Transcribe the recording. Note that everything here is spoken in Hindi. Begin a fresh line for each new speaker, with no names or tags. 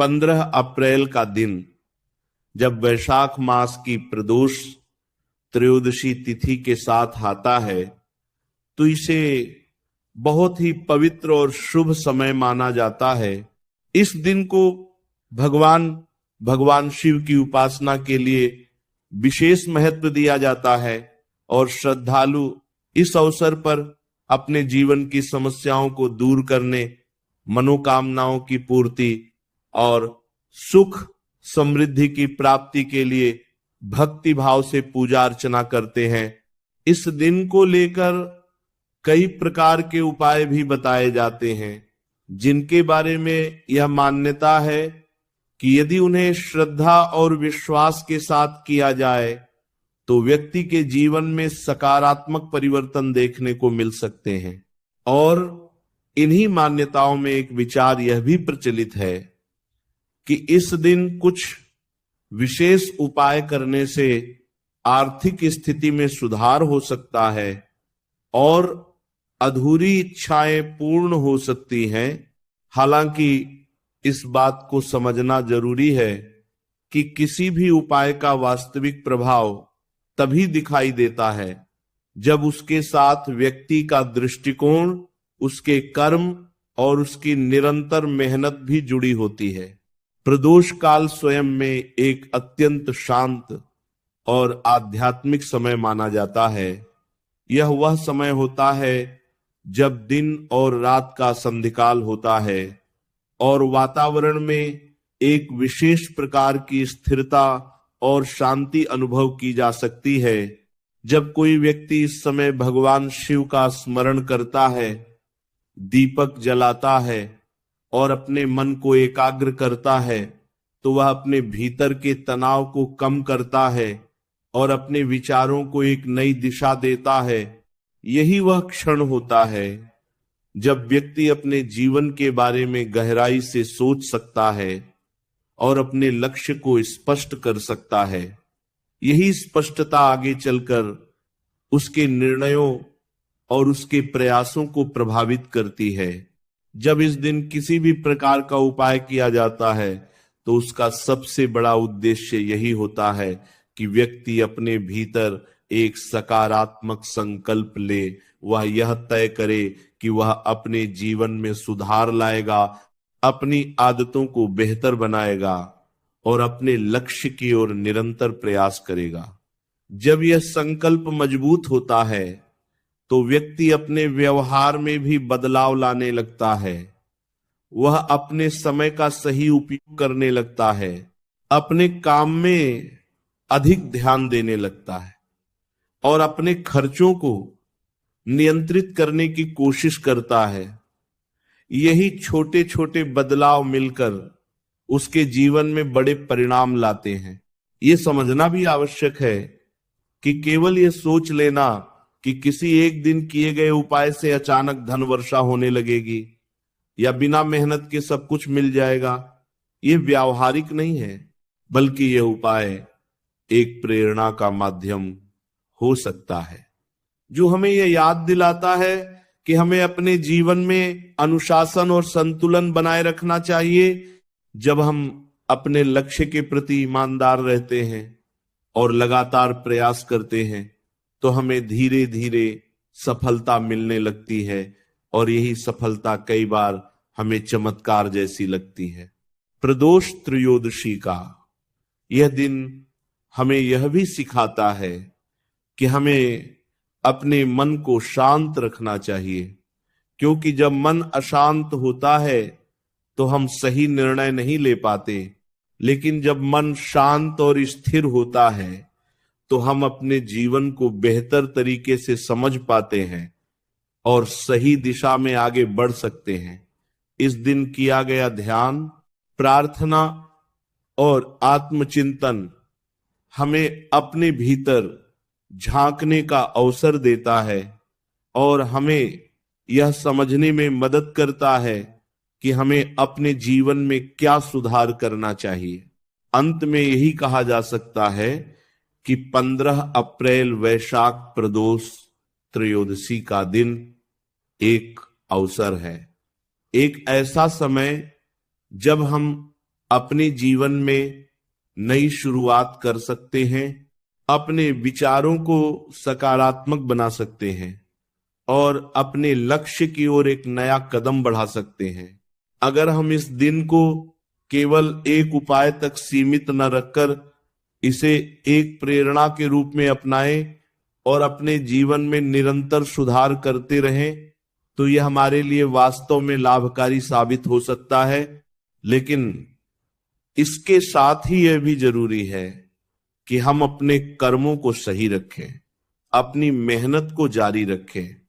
15 अप्रैल का दिन जब वैशाख मास की प्रदोष त्रयोदशी तिथि के साथ आता है तो इसे बहुत ही पवित्र और शुभ समय माना जाता है। इस दिन को भगवान शिव की उपासना के लिए विशेष महत्व दिया जाता है और श्रद्धालु इस अवसर पर अपने जीवन की समस्याओं को दूर करने, मनोकामनाओं की पूर्ति और सुख समृद्धि की प्राप्ति के लिए भक्ति भाव से पूजा अर्चना करते हैं। इस दिन को लेकर कई प्रकार के उपाय भी बताए जाते हैं, जिनके बारे में यह मान्यता है कि यदि उन्हें श्रद्धा और विश्वास के साथ किया जाए तो व्यक्ति के जीवन में सकारात्मक परिवर्तन देखने को मिल सकते हैं। और इन्हीं मान्यताओं में एक विचार यह भी प्रचलित है कि इस दिन कुछ विशेष उपाय करने से आर्थिक स्थिति में सुधार हो सकता है और अधूरी इच्छाएं पूर्ण हो सकती हैं। हालांकि इस बात को समझना जरूरी है कि किसी भी उपाय का वास्तविक प्रभाव तभी दिखाई देता है जब उसके साथ व्यक्ति का दृष्टिकोण, उसके कर्म और उसकी निरंतर मेहनत भी जुड़ी होती है। प्रदोष काल स्वयं में एक अत्यंत शांत और आध्यात्मिक समय माना जाता है। यह वह समय होता है जब दिन और रात का संधिकाल होता है और वातावरण में एक विशेष प्रकार की स्थिरता और शांति अनुभव की जा सकती है। जब कोई व्यक्ति इस समय भगवान शिव का स्मरण करता है, दीपक जलाता है और अपने मन को एकाग्र करता है तो वह अपने भीतर के तनाव को कम करता है और अपने विचारों को एक नई दिशा देता है। यही वह क्षण होता है जब व्यक्ति अपने जीवन के बारे में गहराई से सोच सकता है और अपने लक्ष्य को स्पष्ट कर सकता है। यही स्पष्टता आगे चलकर उसके निर्णयों और उसके प्रयासों को प्रभावित करती है। जब इस दिन किसी भी प्रकार का उपाय किया जाता है तो उसका सबसे बड़ा उद्देश्य यही होता है कि व्यक्ति अपने भीतर एक सकारात्मक संकल्प ले, वह यह तय करे कि वह अपने जीवन में सुधार लाएगा, अपनी आदतों को बेहतर बनाएगा और अपने लक्ष्य की ओर निरंतर प्रयास करेगा। जब यह संकल्प मजबूत होता है तो व्यक्ति अपने व्यवहार में भी बदलाव लाने लगता है। वह अपने समय का सही उपयोग करने लगता है, अपने काम में अधिक ध्यान देने लगता है और अपने खर्चों को नियंत्रित करने की कोशिश करता है। यही छोटे छोटे बदलाव मिलकर उसके जीवन में बड़े परिणाम लाते हैं। ये समझना भी आवश्यक है कि केवल ये सोच लेना कि किसी एक दिन किए गए उपाय से अचानक धन वर्षा होने लगेगी या बिना मेहनत के सब कुछ मिल जाएगा, ये व्यावहारिक नहीं है, बल्कि यह उपाय एक प्रेरणा का माध्यम हो सकता है जो हमें यह याद दिलाता है कि हमें अपने जीवन में अनुशासन और संतुलन बनाए रखना चाहिए। जब हम अपने लक्ष्य के प्रति ईमानदार रहते हैं और लगातार प्रयास करते हैं तो हमें धीरे धीरे सफलता मिलने लगती है और यही सफलता कई बार हमें चमत्कार जैसी लगती है। प्रदोष त्रयोदशी का यह दिन हमें यह भी सिखाता है कि हमें अपने मन को शांत रखना चाहिए, क्योंकि जब मन अशांत होता है तो हम सही निर्णय नहीं ले पाते, लेकिन जब मन शांत और स्थिर होता है तो हम अपने जीवन को बेहतर तरीके से समझ पाते हैं और सही दिशा में आगे बढ़ सकते हैं। इस दिन किया गया ध्यान, प्रार्थना और आत्मचिंतन हमें अपने भीतर झांकने का अवसर देता है और हमें यह समझने में मदद करता है कि हमें अपने जीवन में क्या सुधार करना चाहिए। अंत में यही कहा जा सकता है कि 15 अप्रैल वैशाख प्रदोष त्रयोदशी का दिन एक अवसर है, एक ऐसा समय जब हम अपने जीवन में नई शुरुआत कर सकते हैं, अपने विचारों को सकारात्मक बना सकते हैं और अपने लक्ष्य की ओर एक नया कदम बढ़ा सकते हैं। अगर हम इस दिन को केवल एक उपाय तक सीमित न रखकर इसे एक प्रेरणा के रूप में अपनाएं और अपने जीवन में निरंतर सुधार करते रहें, तो यह हमारे लिए वास्तव में लाभकारी साबित हो सकता है। लेकिन इसके साथ ही यह भी जरूरी है कि हम अपने कर्मों को सही रखें, अपनी मेहनत को जारी रखें